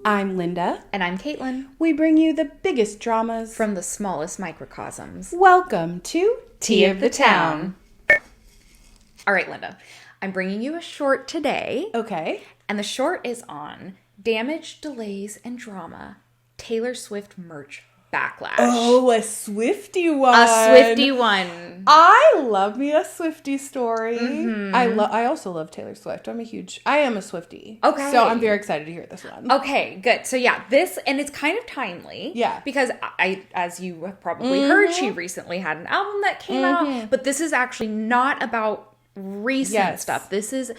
I'm Linda. And I'm Caitlin. We bring you the biggest dramas From the smallest microcosms. Welcome to Tea of the Town. All right, Linda. I'm bringing you a short today. Okay. And the short is on damage, delays, and drama. Taylor Swift merch backlash. Oh, a Swiftie one. A Swiftie one. I love me a Swiftie story. Mm-hmm. I also love Taylor Swift. I am a Swiftie. Okay. So I'm very excited to hear this one. Okay, good. So yeah, and it's kind of timely. Yeah. Because as you have probably heard, she recently had an album that came out. But this is actually not about recent stuff. This is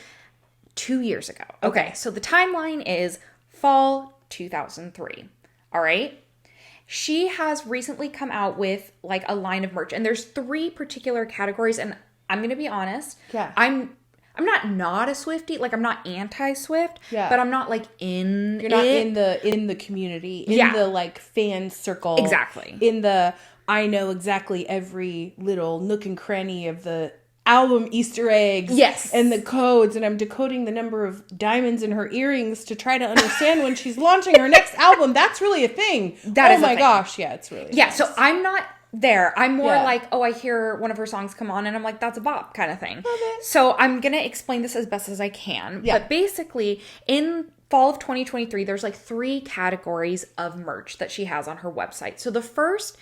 2 years ago. Okay. So the timeline is fall 2003. All right. She has recently come out with like a line of merch, and there's 3 particular categories. And I'm going to be honest. Yeah. I'm not a Swiftie. Like, I'm not anti-Swift, but I'm not like You're not in the community, in the like fan circle. Exactly. I know exactly every little nook and cranny of the album Easter eggs. Yes. And the codes, and I'm decoding the number of diamonds in her earrings to try to understand when she's launching her next album. That's really a thing. That is a thing. Gosh, yeah, it's really Yeah, nice. so I'm not there. I'm more like, I hear one of her songs come on and I'm like, that's a bop kind of thing. So I'm going to explain this as best as I can. Yeah. But basically, in fall of 2023, there's like 3 categories of merch that she has on her website. So the first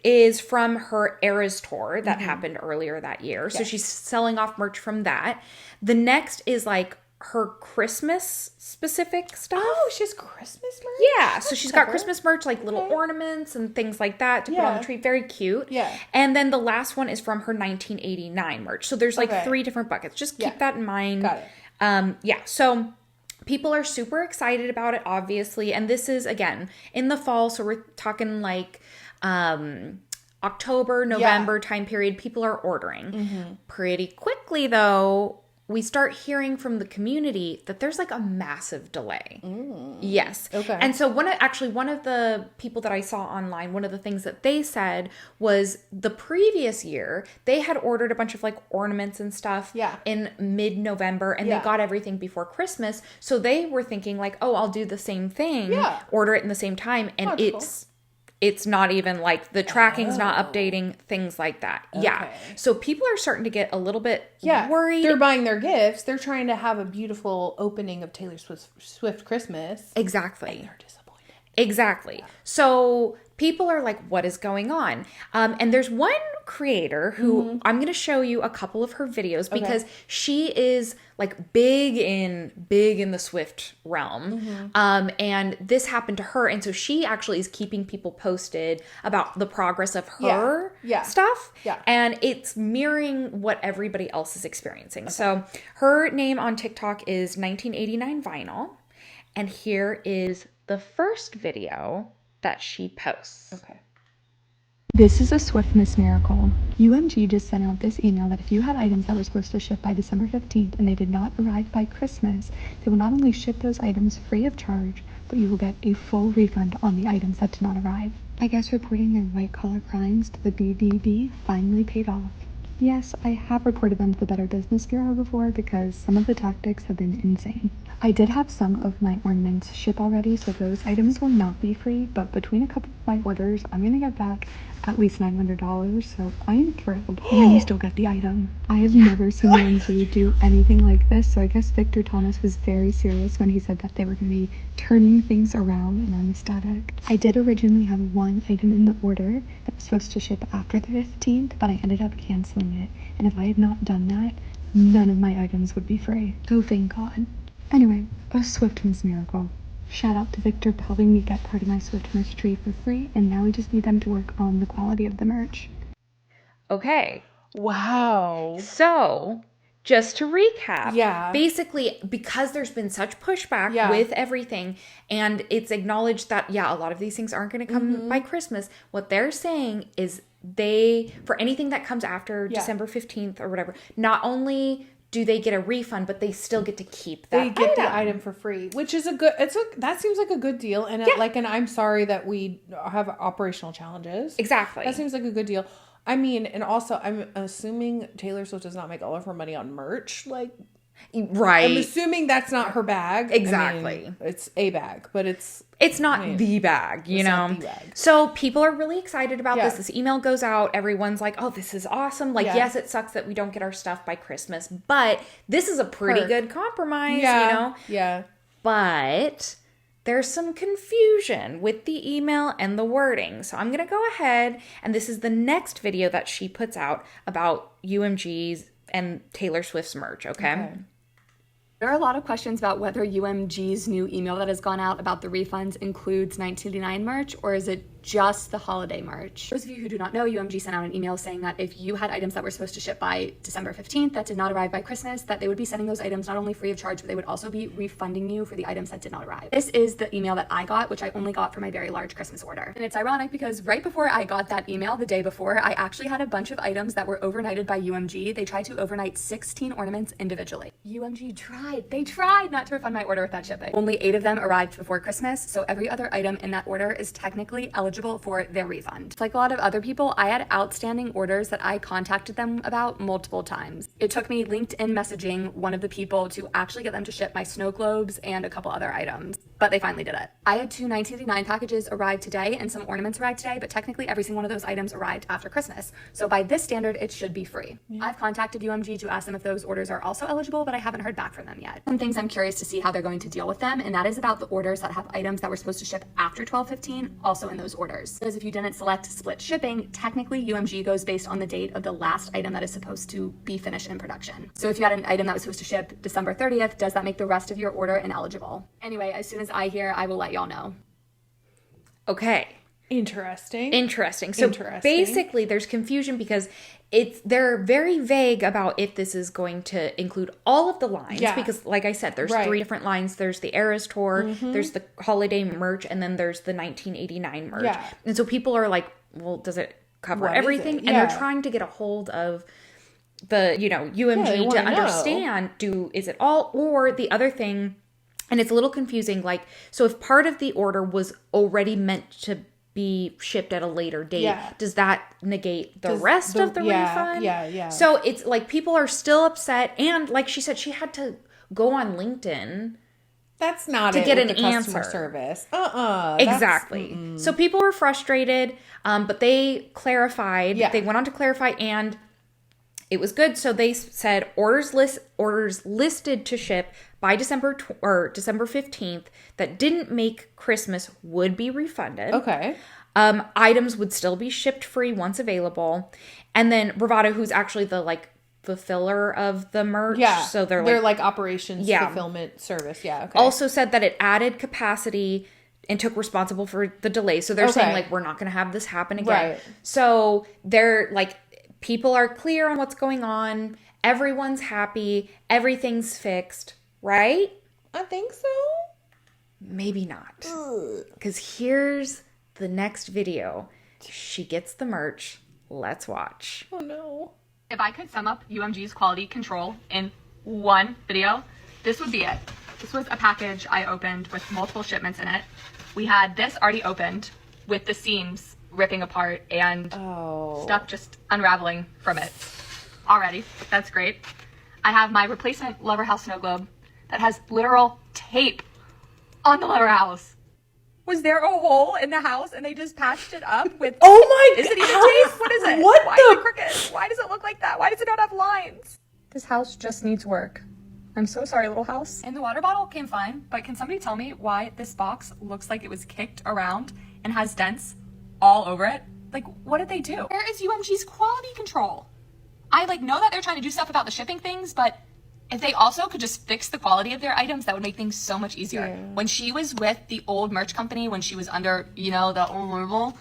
is from her Eras tour that happened earlier that year. Yes. So she's selling off merch from that. The next is like her Christmas specific stuff. Oh, she has Christmas merch? Yeah. So she's got Christmas merch, like little ornaments and things like that to put on the tree. Very cute. Yeah. And then the last one is from her 1989 merch. So there's like 3 different buckets. Just keep that in mind. Got it. Yeah. So people are super excited about it, obviously. And this is, again, in the fall. So we're talking like October, November time period. People are ordering. Pretty quickly, though, we start hearing from the community that there's like a massive delay. Yes. Okay. And so one of the people that I saw online, one of the things that they said was the previous year, they had ordered a bunch of like ornaments and stuff in mid-November, and they got everything before Christmas. So they were thinking like, oh, I'll do the same thing, order it in the same time. And it's not even like the tracking's not updating, things like that. Okay. Yeah. So people are starting to get a little bit worried. They're buying their gifts. They're trying to have a beautiful opening of Taylor Swift Christmas. Exactly. And they're disappointed. Exactly. So people are like, what is going on? And there's one creator who I'm going to show you a couple of her videos because she is like big in the Swift realm. And this happened to her. And so she actually is keeping people posted about the progress of her stuff. Yeah. And it's mirroring what everybody else is experiencing. Okay. So her name on TikTok is 1989 Vinyl. And here is the first video that she posts. Okay. This is a Swiftmas miracle. UMG just sent out this email that if you had items that were supposed to ship by December 15th and they did not arrive by Christmas, they will not only ship those items free of charge, but you will get a full refund on the items that did not arrive. I guess reporting their white-collar crimes to the BBB finally paid off. Yes, I have reported them to the Better Business Bureau before because some of the tactics have been insane. I did have some of my ornaments ship already, so those items will not be free, but between a couple of my orders, I'm going to get back at least $900, so I am thrilled. And you still get the item. I have never seen UMG do anything like this, so I guess Victor Thomas was very serious when he said that they were going to be turning things around, and I'm ecstatic. I did originally have one item in the order that was supposed to ship after the 15th, but I ended up canceling it, and if I had not done that, none of my items would be free. So thank God. Anyway, a Swiftmas miracle. Shout out to Victor for helping me get part of my Swiftmas tree for free, and now we just need them to work on the quality of the merch. Okay. Wow. So, just to recap, basically, because there's been such pushback with everything, and it's acknowledged that, a lot of these things aren't going to come by Christmas, what they're saying is for anything that comes after December 15th or whatever, not only do they get a refund, but they still get to keep that They get the item for free, which is that seems like a good deal. And and I'm sorry that we have operational challenges. Exactly. That seems like a good deal. I mean, and also I'm assuming Taylor Swift does not make all of her money on merch. Like, Right. I'm assuming that's not her bag. Exactly. I mean, it's a bag, but it's not the bag, you know? Not the bag. So people are really excited about this. This email goes out. Everyone's like, oh, this is awesome. Like, yes, it sucks that we don't get our stuff by Christmas, but this is a pretty good compromise, you know? Yeah. But there's some confusion with the email and the wording. So I'm going to go ahead, and this is the next video that she puts out about UMG's and Taylor Swift's merch, okay? There are a lot of questions about whether UMG's new email that has gone out about the refunds includes 1989 merch, or is it just the holiday merch? Those of you who do not know, UMG sent out an email saying that if you had items that were supposed to ship by December 15th that did not arrive by Christmas, that they would be sending those items not only free of charge, but they would also be refunding you for the items that did not arrive. This is the email that I got, which I only got for my very large Christmas order. And it's ironic because right before I got that email, the day before, I actually had a bunch of items that were overnighted by UMG. They tried to overnight 16 ornaments individually. UMG tried not to refund my order with that shipping. Only 8 of them arrived before Christmas, so every other item in that order is technically eligible for their refund. Like a lot of other people, I had outstanding orders that I contacted them about multiple times. It took me LinkedIn messaging one of the people to actually get them to ship my snow globes and a couple other items, but they finally did it. I had 2 1989 packages arrive today and some ornaments arrived today, but technically every single one of those items arrived after Christmas. So by this standard, it should be free. I've contacted UMG to ask them if those orders are also eligible, but I haven't heard back from them yet. Some things I'm curious to see how they're going to deal with them, and that is about the orders that have items that were supposed to ship after 12/15 also in those orders. Because if you didn't select split shipping, technically UMG goes based on the date of the last item that is supposed to be finished in production. So if you had an item that was supposed to ship December 30th, does that make the rest of your order ineligible? Anyway, as soon as I hear, I will let y'all know. Okay. Interesting. So basically there's confusion because they're very vague about if this is going to include all of the lines. Because like I said, there's 3 different lines. There's the Eras Tour, there's the holiday merch, and then there's the 1989 merch. And so people are like, well, does it cover everything? And they're trying to get a hold of the, UMG to understand, is it all? Or the other thing, and it's a little confusing, like, so if part of the order was already meant to be shipped at a later date, does that negate the rest of the refund? Yeah. So it's like people are still upset, and like she said, she had to go on LinkedIn. That's not to it get with an the answer. Service. Exactly. So people were frustrated, but they clarified. They went on to clarify, and it was good. So they said orders listed to ship by December 15th that didn't make Christmas would be refunded. Okay. Items would still be shipped free once available. And then Bravado, who's actually the fulfiller of the merch. Yeah. So they're like operations fulfillment service. Yeah. Okay. Also said that it added capacity and took responsible for the delay. So they're saying we're not going to have this happen again. Right. So they're people are clear on what's going on. Everyone's happy. Everything's fixed. Right? I think so. Maybe not. Because here's the next video. She gets the merch. Let's watch. Oh no. If I could sum up UMG's quality control in one video, this would be it. This was a package I opened with multiple shipments in it. We had this already opened with the seams ripping apart and stuff just unraveling from it already. That's great. I have my replacement Lover House snow globe that has literal tape on the Lover House. Was there a hole in the house and they just patched it up with... Oh my God! Is it even tape? What is it? Why is it crooked? Why does it look like that? Why does it not have lines? This house just needs work. I'm so sorry, little house. And the water bottle came fine, but can somebody tell me why this box looks like it was kicked around and has dents all over it? Like, what did they do? Where is UMG's quality control? I know that they're trying to do stuff about the shipping things, but if they also could just fix the quality of their items, that would make things so much easier. Yeah. When she was with the old merch company, when she was under, the old label,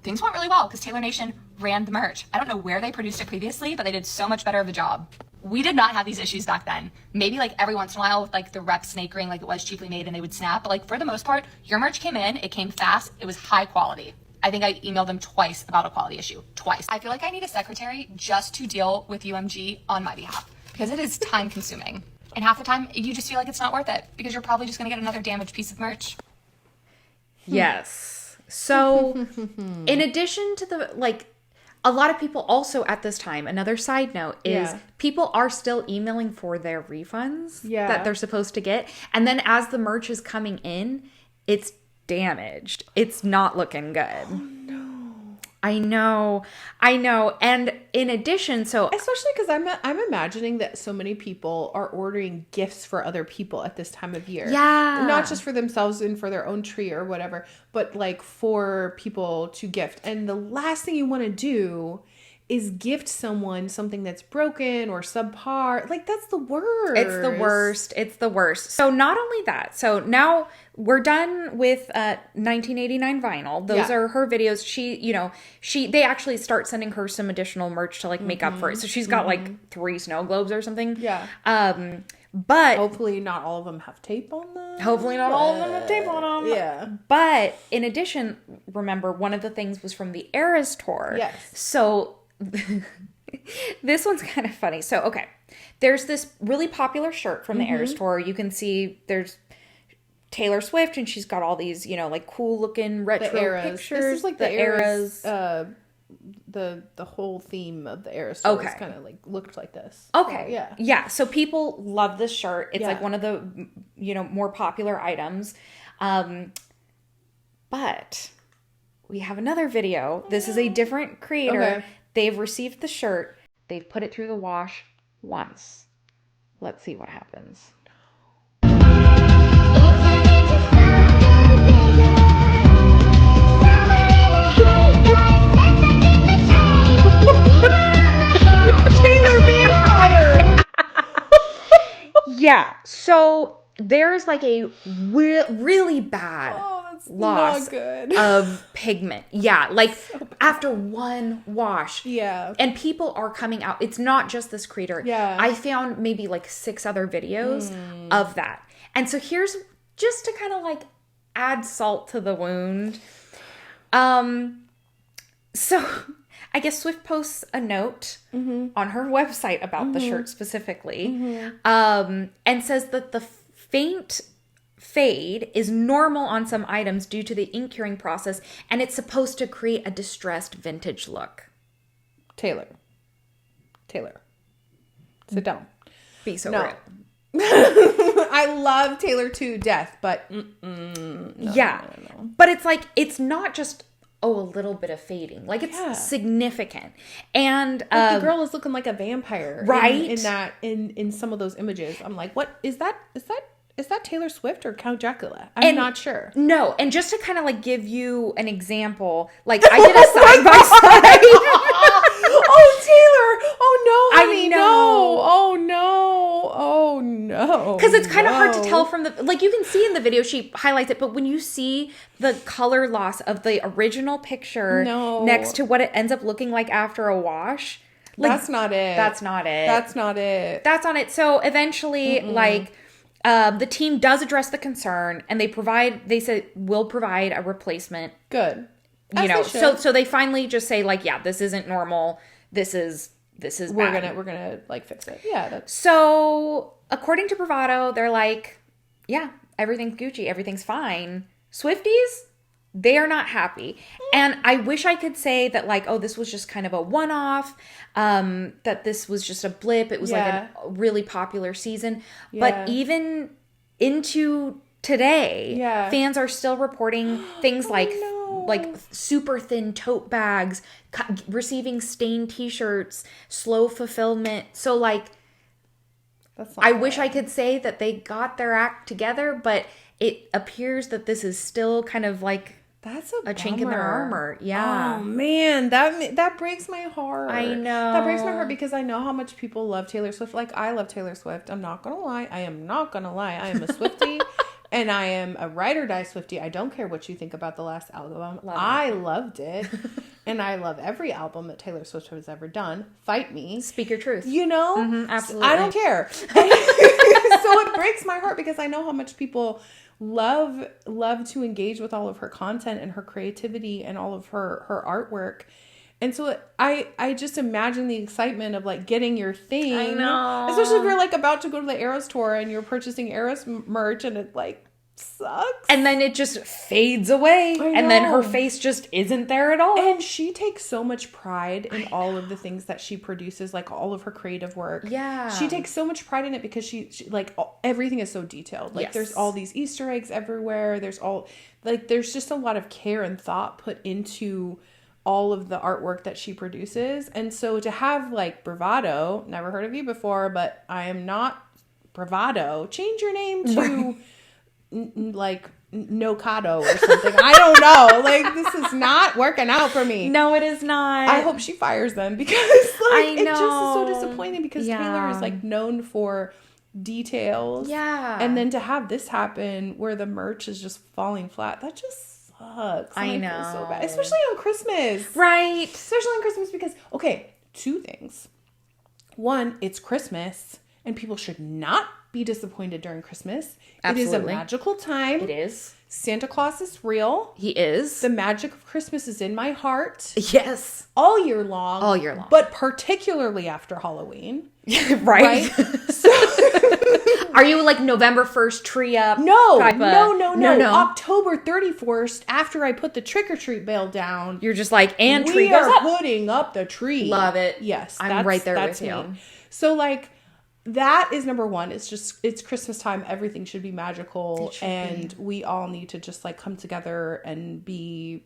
things went really well because Taylor Nation ran the merch. I don't know where they produced it previously, but they did so much better of a job. We did not have these issues back then. Maybe every once in a while with the rep snake ring, it was cheaply made and they would snap. But for the most part, your merch came in, it came fast, it was high quality. I think I emailed them twice about a quality issue. Twice. I feel like I need a secretary just to deal with UMG on my behalf because it is time consuming. And half the time you just feel like it's not worth it because you're probably just going to get another damaged piece of merch. Yes. So in addition to the, a lot of people also at this time, another side note is people are still emailing for their refunds that they're supposed to get. And then as the merch is coming in, it's damaged. It's not looking good. Oh, no. I know. And in addition, especially because I'm imagining that so many people are ordering gifts for other people at this time of year. Yeah. Not just for themselves and for their own tree or whatever, but like for people to gift. And the last thing you want to do is gift someone something that's broken or subpar. Like, that's the worst. It's the worst. So not only that, so now we're done with 1989 vinyl. Those are her videos. They actually start sending her some additional merch to like make up for it. So she's got like 3 snow globes or something. Yeah. But hopefully not all of them have tape on them. Yeah. But in addition, remember, one of the things was from the Eras tour. Yes. So this one's kind of funny. So, okay. There's this really popular shirt from the Eras tour. You can see there's Taylor Swift, and she's got all these, like cool looking retro pictures. This is like the Eras. The whole theme of the Eras tour is kind of like looked like this. Okay. So, yeah. So people love this shirt. It's like one of the more popular items. But we have another video. This is a different creator. Okay. They've received the shirt. They've put it through the wash once. Let's see what happens. Taylor Vampire! Yeah, so there's like a really bad loss of pigment. Yeah, like after one wash. Yeah. And people are coming out. It's not just this creator. Yeah. I found maybe like 6 other videos of that. And so here's just to kind of like add salt to the wound. So I guess Swift posts a note on her website about the shirt specifically, and says that the faint fade is normal on some items due to the ink curing process, and it's supposed to create a distressed vintage look. Taylor, sit down. Be so real. I love Taylor to death, but no. But it's like, it's not just a little bit of fading, like it's significant. And like the girl is looking like a vampire, right? In some of those images, I'm like, what is that? Is that Taylor Swift or Count Dracula? I'm not sure. No, and just to kind of like give you an example, like I did a side by side. Oh, Taylor! Oh no, honey, I know. No! Oh no! Oh no! Because it's kind of hard to tell from the, like, you can see in the video she highlights it, but when you see the color loss of the original picture next to what it ends up looking like after a wash, like, that's not it. So eventually, like, the team does address the concern, and they said we'll provide a replacement. Good. So they finally just say, like, yeah, this isn't normal. This is bad. We're gonna like fix it. Yeah. So according to Bravado, they're like, yeah, everything's Gucci, everything's fine. Swifties, they are not happy. And I wish I could say that, like, oh, this was just kind of a one-off, that this was just a blip. It was like a really popular season. Yeah. But even into today, fans are still reporting things like super thin tote bags, receiving stained t-shirts, slow fulfillment. So, like, I wish I could say that they got their act together, but it appears that this is still kind of like that's a chink in their armor. Yeah. Oh man, that breaks my heart. I know. That breaks my heart because I know how much people love Taylor Swift. Like, I love Taylor Swift. I'm not gonna lie. I am not gonna lie. I am a Swiftie. And I am a ride or die Swiftie. I don't care what you think about the last album. I loved it. And I love every album that Taylor Swift has ever done. Fight me. Speak your truth. You know? Mm-hmm, absolutely. I don't care. So it breaks my heart because I know how much people love to engage with all of her content and her creativity and all of her artwork. And so I just imagine the excitement of, like, getting your thing. I know. Especially if you're, like, about to go to the Eras tour and you're purchasing Eras merch and it's like, sucks. And then it just fades away. And then her face just isn't there at all. And she takes so much pride in all of the things that she produces, like all of her creative work. Yeah. She takes so much pride in it because she like everything is so detailed. Like there's all these Easter eggs everywhere. There's just a lot of care and thought put into all of the artwork that she produces. And so to have like Bravado, never heard of you before, but I am not Bravado. Change your name to like Nocado or something. I don't know. Like, this is not working out for me. No, it is not. I hope she fires them because like it just is so disappointing because Taylor is like known for details. Yeah. And then to have this happen where the merch is just falling flat, that just sucks. I feel know. so bad. Especially on Christmas. Right. Especially on Christmas because, okay, two things. One, it's Christmas and people should not be disappointed during Christmas. Absolutely. It is a magical time. It is. Santa Claus is real. He is. The magic of Christmas is in my heart. Yes. All year long. All year long. But particularly after Halloween. Right? So, are you like November 1st tree up? No. No. October 31st, after I put the trick-or-treat bale down. You're just like, and tree we goes are up. putting up the tree. Love it. Yes. I'm right there with you. Me. So like, that is number one. It's Christmas time. Everything should be magical. And we all need to just like come together and be,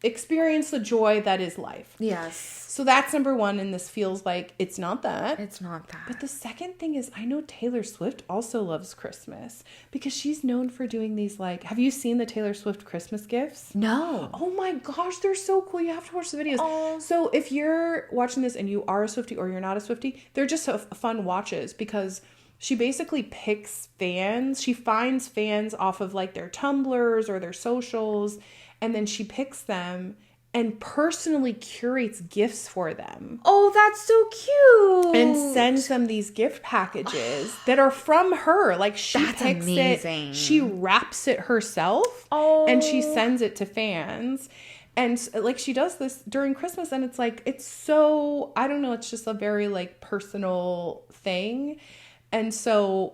experience the joy that is life. Yes. So that's number one. And this feels like it's not that. It's not that. But the second thing is I know Taylor Swift also loves Christmas because she's known for doing these like, have you seen the Taylor Swift Christmas gifts? No. Oh my gosh, they're so cool. You have to watch the videos. Oh. So if you're watching this and you are a Swiftie or you're not a Swiftie, they're just fun watches because she basically picks fans. She finds fans off of like their Tumblrs or their socials, and then she picks them and personally curates gifts for them. Oh, that's so cute. And sends them these gift packages that are from her. Like she picks it, she wraps it herself, and she sends it to fans. And like she does this during Christmas, and it's like, it's so, I don't know, it's just a very like personal thing. And so,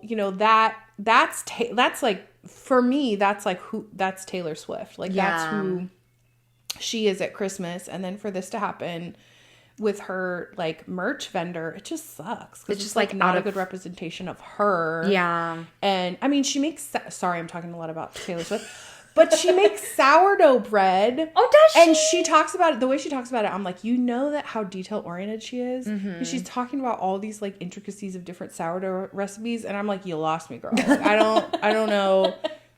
that's like, for me, that's Taylor Swift. Like that's who she is at Christmas. And then for this to happen with her like merch vendor, it just sucks. It's just like not a good representation of her. Yeah. And I mean, she makes, sorry, I'm talking a lot about Taylor Swift, but she makes sourdough bread. Oh, does she? And she talks about it, the way she talks about it, I'm like, that how detail oriented she is. Mm-hmm. And she's talking about all these like intricacies of different sourdough recipes. And I'm like, you lost me, girl. Like, I don't know.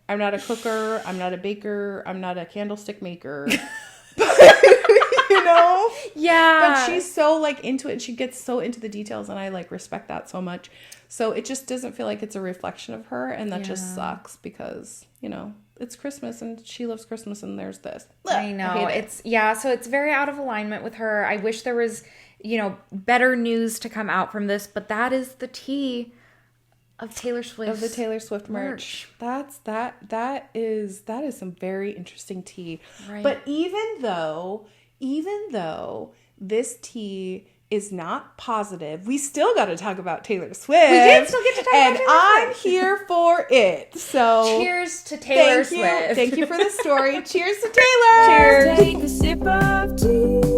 I'm not a cooker. I'm not a baker. I'm not a candlestick maker. Yeah. But she's so like into it, and she gets so into the details, and I like respect that so much. So it just doesn't feel like it's a reflection of her, and that just sucks because it's Christmas and she loves Christmas, and there's this. I know. So it's very out of alignment with her. I wish there was, better news to come out from this, but that is the tea of Taylor Swift. Of the Taylor Swift merch. That is some very interesting tea. Right. But even though this tea is not positive, we still got to talk about Taylor Swift. We did still get to talk about Taylor Swift. And I'm here for it. So cheers to Taylor Swift. Thank you for the story. Cheers to Taylor. Cheers. Take a sip of tea.